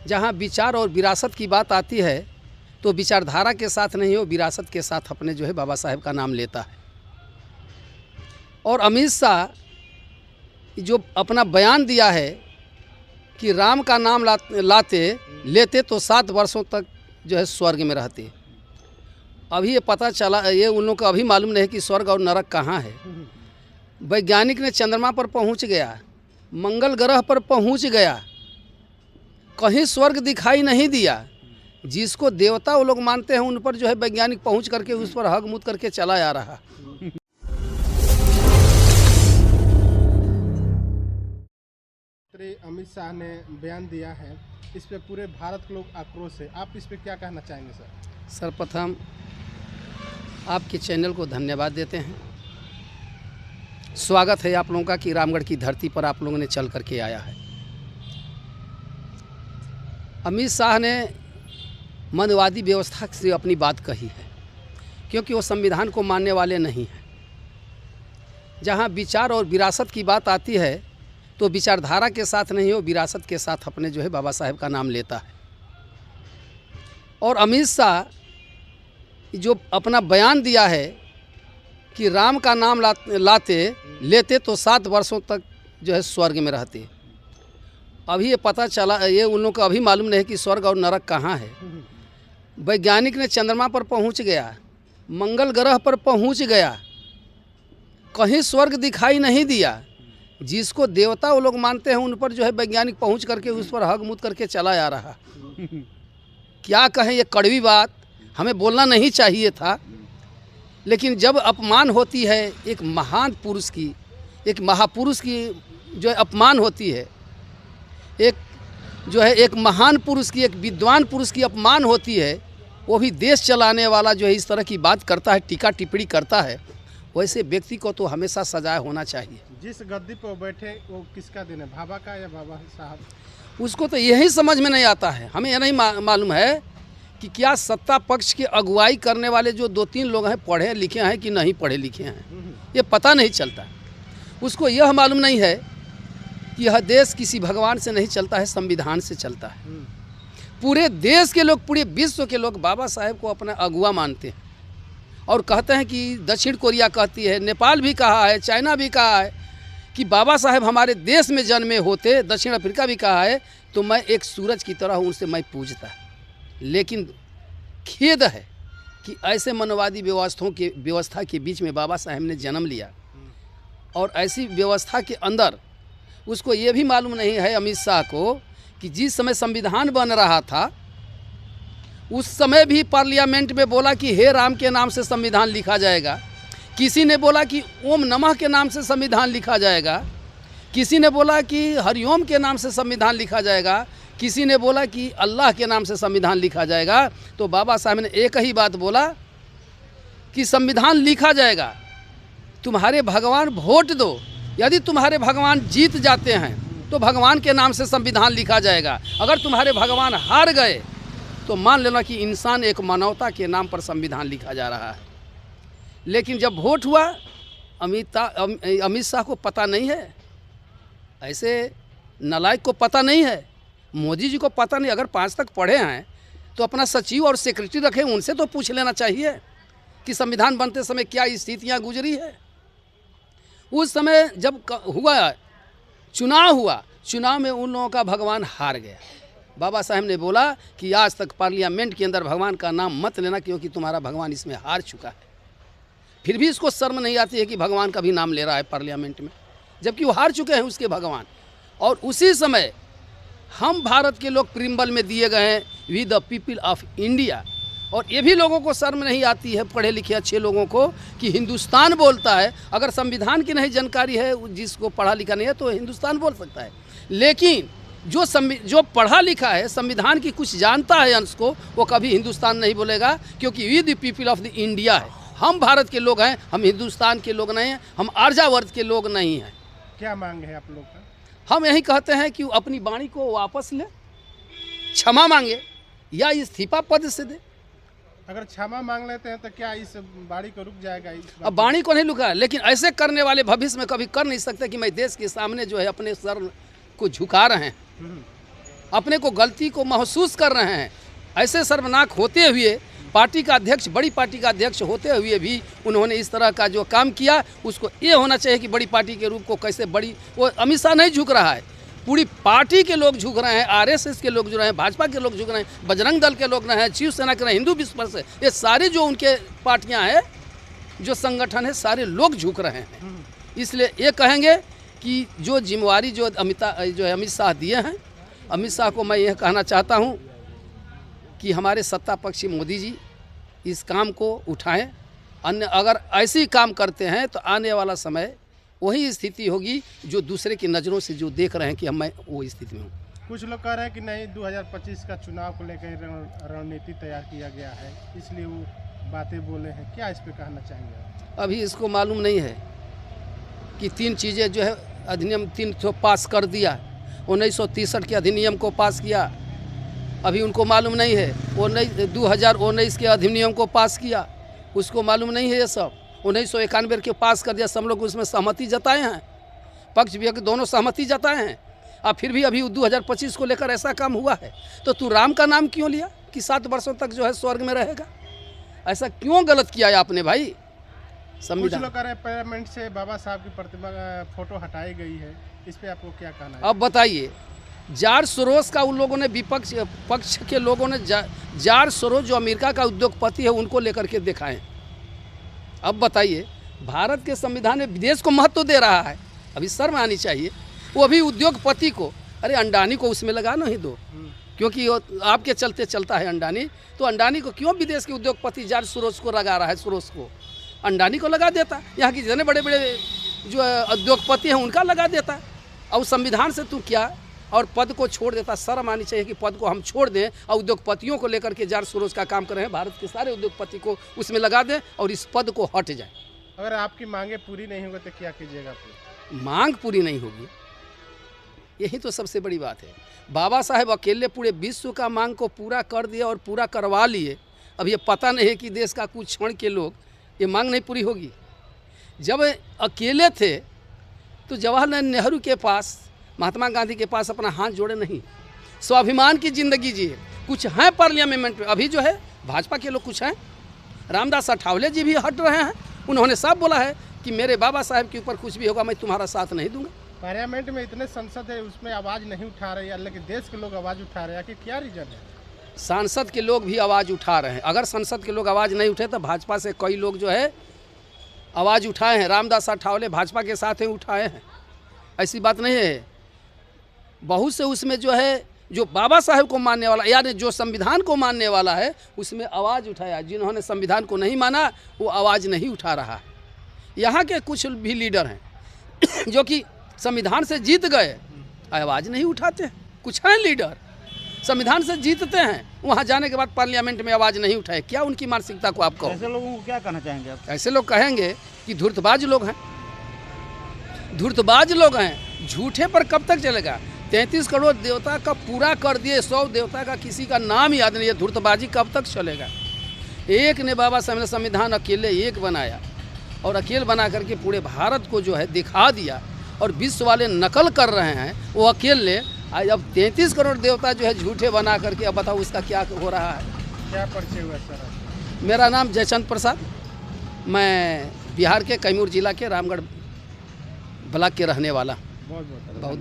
जहाँ विचार और विरासत की बात आती है तो विचारधारा के साथ नहीं हो, विरासत के साथ अपने जो है बाबा साहेब का नाम लेता है। और अमित शाह जो अपना बयान दिया है कि राम का नाम लेते तो 7 वर्षों तक जो है स्वर्ग में रहते। अभी ये पता चला, ये उन लोगों को अभी मालूम नहीं कि स्वर्ग और नरक कहाँ है। वैज्ञानिक ने चंद्रमा पर पहुंच गया, मंगल ग्रह पर पहुंच गया, कहीं स्वर्ग दिखाई नहीं दिया। जिसको देवता वो लोग मानते हैं उन पर जो है वैज्ञानिक पहुंच करके उस पर हग मुद करके चला आ रहा। अमित शाह ने बयान दिया है, इस पे पूरे भारत के लोग आक्रोश है। आप इस पे क्या कहना चाहेंगे सर? सर्वप्रथम आपके चैनल को धन्यवाद देते हैं। स्वागत है आप लोगों का कि रामगढ़ की धरती पर आप लोगों ने चल करके आया है। अमित शाह ने मनवादी व्यवस्था से अपनी बात कही है, क्योंकि वो संविधान को मानने वाले नहीं हैं। जहाँ विचार और विरासत की बात आती है तो विचारधारा के साथ नहीं हो, विरासत के साथ अपने जो है बाबा साहेब का नाम लेता है। और अमित शाह जो अपना बयान दिया है कि राम का नाम लेते तो 7 वर्षों तक जो है स्वर्ग में रहते। अभी ये पता चला, ये उन लोगों को अभी मालूम नहीं कि स्वर्ग और नरक कहाँ है। वैज्ञानिक ने चंद्रमा पर पहुंच गया, मंगल ग्रह पर पहुंच गया, कहीं स्वर्ग दिखाई नहीं दिया। जिसको देवता वो लोग मानते हैं उन पर जो है वैज्ञानिक पहुंच करके उस पर हग मुद करके चला आ रहा। क्या कहें, ये कड़वी बात हमें बोलना नहीं चाहिए था, लेकिन जब अपमान होती है एक महान पुरुष की, एक महापुरुष की जो है अपमान होती है, एक महान पुरुष की, एक विद्वान पुरुष की अपमान होती है, वो भी देश चलाने वाला जो है इस तरह की बात करता है, टीका टिप्पणी करता है, वैसे व्यक्ति को तो हमेशा सजाए होना चाहिए। जिस गद्दी पर बैठे वो किसका दिन है, बाबा का या बाबा साहब? उसको तो यही समझ में नहीं आता है। हमें यह नहीं मालूम है कि क्या सत्ता पक्ष की अगुवाई करने वाले जो 2-3 लोग हैं पढ़े लिखे हैं कि नहीं पढ़े लिखे हैं, ये पता नहीं चलता। उसको यह मालूम नहीं है कि यह देश किसी भगवान से नहीं चलता है, संविधान से चलता है। पूरे देश के लोग, पूरे विश्व के लोग बाबा साहेब को अपना अगुआ मानते हैं और कहते हैं कि दक्षिण कोरिया कहती है, नेपाल भी कहा है, चाइना भी कहा है कि बाबा साहेब हमारे देश में जन्मे होते, दक्षिण अफ्रीका भी कहा है तो मैं एक सूरज की तरह उनसे मैं पूजता। लेकिन खेद है कि ऐसे मनवादी व्यवस्था के बीच में बाबा साहेब ने जन्म लिया और ऐसी व्यवस्था के अंदर उसको ये भी मालूम नहीं है अमित शाह को कि जिस समय संविधान बन रहा था उस समय भी पार्लियामेंट में बोला कि हे राम के नाम से संविधान लिखा जाएगा, किसी ने बोला कि ओम नमः के नाम से संविधान लिखा जाएगा, किसी ने बोला कि हरिओम के नाम से संविधान लिखा जाएगा, किसी ने बोला कि अल्लाह के नाम से संविधान लिखा जाएगा। तो बाबा साहब ने एक ही बात बोला कि संविधान लिखा जाएगा, तुम्हारे भगवान वोट दो, यदि तुम्हारे भगवान जीत जाते हैं तो भगवान के नाम से संविधान लिखा जाएगा, अगर तुम्हारे भगवान हार गए तो मान लेना कि इंसान एक मानवता के नाम पर संविधान लिखा जा रहा है। लेकिन जब वोट हुआ, अमित शाह को पता नहीं है, ऐसे नालायक को पता नहीं है, मोदी जी को पता नहीं। अगर 5 तक पढ़े हैं तो अपना सचिव और सेक्रेटरी रखें, उनसे तो पूछ लेना चाहिए कि संविधान बनते समय क्या स्थितियाँ गुजरी है। उस समय जब चुनाव हुआ, चुनाव में उन लोगों का भगवान हार गया। बाबा साहब ने बोला कि आज तक पार्लियामेंट के अंदर भगवान का नाम मत लेना, क्योंकि तुम्हारा भगवान इसमें हार चुका है। फिर भी इसको शर्म नहीं आती है कि भगवान का भी नाम ले रहा है पार्लियामेंट में, जबकि वो हार चुके हैं उसके भगवान। और उसी समय हम भारत के लोग प्रिम्बल में दिए गए हैं we the people of India. और ये भी लोगों को शर्म नहीं आती है, पढ़े लिखे अच्छे लोगों को, कि हिंदुस्तान बोलता है। अगर संविधान की नहीं जानकारी है, जिसको पढ़ा लिखा नहीं है, तो हिंदुस्तान बोल सकता है। लेकिन जो पढ़ा लिखा है, संविधान की कुछ जानता है अंश को, वो कभी हिंदुस्तान नहीं बोलेगा, क्योंकि we the people of the India है। हम भारत के लोग हैं, हम हिंदुस्तान के लोग नहीं हैं, हम आर्यावर्त के लोग नहीं हैं। क्या मांग है आप लोग का? हम यही कहते हैं कि अपनी वाणी को वापस ले, क्षमा मांगे या इस्तीफा पद से दे। अगर क्षमा मांग लेते हैं तो क्या इस बाड़ी को रुक जाएगा? अब बाणी को नहीं रुका, लेकिन ऐसे करने वाले भविष्य में कभी कर नहीं सकते कि मैं देश के सामने जो है अपने सर को झुका रहे हैं। अपने को गलती को महसूस कर रहे हैं। ऐसे शर्मनाक होते हुए पार्टी का अध्यक्ष, बड़ी पार्टी का अध्यक्ष होते हुए भी उन्होंने इस तरह का जो काम किया, उसको ये होना चाहिए कि बड़ी पार्टी के रूप को कैसे बड़ी, वो अमित शाह नहीं झुक रहा है, पूरी पार्टी के लोग झुक रहे हैं, आरएसएस के लोग झुक रहे हैं, भाजपा के लोग झुक रहे हैं, बजरंग दल के लोग रहे हैं, शिवसेना के रहे हैं, हिंदू विश्व से, ये सारे जो उनके पार्टियां हैं, जो संगठन है, सारे लोग झुक रहे हैं। इसलिए ये कहेंगे कि जो जिम्मेवारी जो अमित शाह दिए हैं, अमित शाह को मैं यह कहना चाहता हूँ कि हमारे सत्ता पक्षी मोदी जी इस काम को उठाएं। अन्य अगर ऐसे काम करते हैं तो आने वाला समय वही स्थिति होगी जो दूसरे की नज़रों से जो देख रहे हैं कि मैं वो स्थिति में हूँ। कुछ लोग कह रहे हैं कि नहीं, 2025 का चुनाव को लेकर रणनीति तैयार किया गया है, इसलिए वो बातें बोले हैं। क्या इस पे कहना चाहेंगे? अभी इसको मालूम नहीं है कि 3 चीज़ें जो है अधिनियम 3 तो पास कर दिया, 1963 के अधिनियम को पास किया, अभी उनको मालूम नहीं है। 2019 के अधिनियम को पास किया, उसको मालूम नहीं है। ये सब 1991 के पास कर दिया, सब लोग उसमें सहमति जताए हैं, पक्ष विपक्ष दोनों सहमति जताए हैं। अब फिर भी अभी 2025 को लेकर ऐसा काम हुआ है, तो तू राम का नाम क्यों लिया कि 7 वर्षों तक जो है स्वर्ग में रहेगा? ऐसा क्यों गलत किया है आपने भाई? कुछ लोग कह रहे हैं पार्लियामेंट से बाबा साहब की प्रतिमा फोटो हटाई गई है, इस पे आपको क्या कहना है? अब बताइए, जॉर्ज सोरोस का उन लोगों ने विपक्ष पक्ष के लोगों ने जॉर्ज सोरोस जो अमेरिका का उद्योगपति है उनको लेकर के दिखाएं। अब बताइए, भारत के संविधान में विदेश को महत्व दे रहा है, अभी शर्म आनी चाहिए। वो अभी उद्योगपति को, अरे अंडानी को उसमें लगा नहीं दो, क्योंकि आपके चलते चलता है अंडानी, तो अंडानी को क्यों विदेश के उद्योगपति जॉर्ज सोरोस को लगा रहा है? सोरोस को अंडानी को लगा देता, यहाँ की जितने बड़े बड़े जो उद्योगपति हैं उनका लगा देता, और संविधान से तू क्या और पद को छोड़ देता। शर्म आनी चाहिए कि पद को हम छोड़ दें और उद्योगपतियों को लेकर के जॉर्ज सोरोस का काम कर रहे हैं, भारत के सारे उद्योगपति को उसमें लगा दें और इस पद को हट जाए। अगर आपकी मांगे पूरी नहीं होगी तो क्या कीजिएगा आप? मांग पूरी नहीं होगी, यही तो सबसे बड़ी बात है। बाबा साहेब अकेले पूरे विश्व का मांग को पूरा कर दिए और पूरा करवा लिए। अब ये पता नहीं है कि देश का कुछ क्षण के लोग ये मांग नहीं पूरी होगी। जब अकेले थे तो जवाहरलाल नेहरू के पास, महात्मा गांधी के पास अपना हाथ जोड़े नहीं, स्वाभिमान की ज़िंदगी जिए। कुछ हैं पार्लियामेंट में, अभी जो है भाजपा के लोग कुछ हैं, रामदास अठावले जी भी हट रहे हैं, उन्होंने साफ बोला है कि मेरे बाबा साहब के ऊपर कुछ भी होगा मैं तुम्हारा साथ नहीं दूंगा। पार्लियामेंट में इतने संसद है, उसमें आवाज़ नहीं उठा रही है, लेकिन देश के लोग आवाज़ उठा रहे हैं, कि क्या रीजन है? सांसद के लोग भी आवाज़ उठा रहे हैं। अगर संसद के लोग आवाज़ नहीं उठे तो भाजपा से कई लोग जो है आवाज़ उठाए हैं। रामदास अठावले भाजपा के साथ ही उठाए हैं, ऐसी बात नहीं है। बहुत से उसमें जो है जो बाबा साहेब को मानने वाला, यानी जो संविधान को मानने वाला है, उसमें आवाज़ उठाया। जिन्होंने संविधान को नहीं माना वो आवाज़ नहीं उठा रहा है। यहाँ के कुछ भी लीडर हैं जो कि संविधान से जीत गए, आवाज़ नहीं उठाते। कुछ हैं लीडर संविधान से जीतते हैं, वहाँ जाने के बाद पार्लियामेंट में आवाज़ नहीं उठाए। क्या उनकी मानसिकता को आप कहो? ऐसे लोगों को क्या कहना चाहेंगे आप? ऐसे लोग कहेंगे कि धूर्तबाज लोग हैं, धूर्तबाज लोग हैं। झूठे पर कब तक चलेगा? 33 करोड़ देवता का पूरा कर दिए, 100 देवता का किसी का नाम याद नहीं है। धूर्तबाजी कब तक चलेगा? एक ने बाबा साहब ने संविधान अकेले एक बनाया और अकेले बना करके पूरे भारत को जो है दिखा दिया, और विश्व वाले नकल कर रहे हैं वो अकेले। अब 33 करोड़ देवता जो है झूठे बना करके, अब बताओ उसका क्या हो रहा है? क्या परिचय हुआ सर? मेरा नाम जयचंद प्रसाद, मैं बिहार के कैमूर जिला के रामगढ़ ब्लॉक के रहने वाला। बहुत बहुत बहुत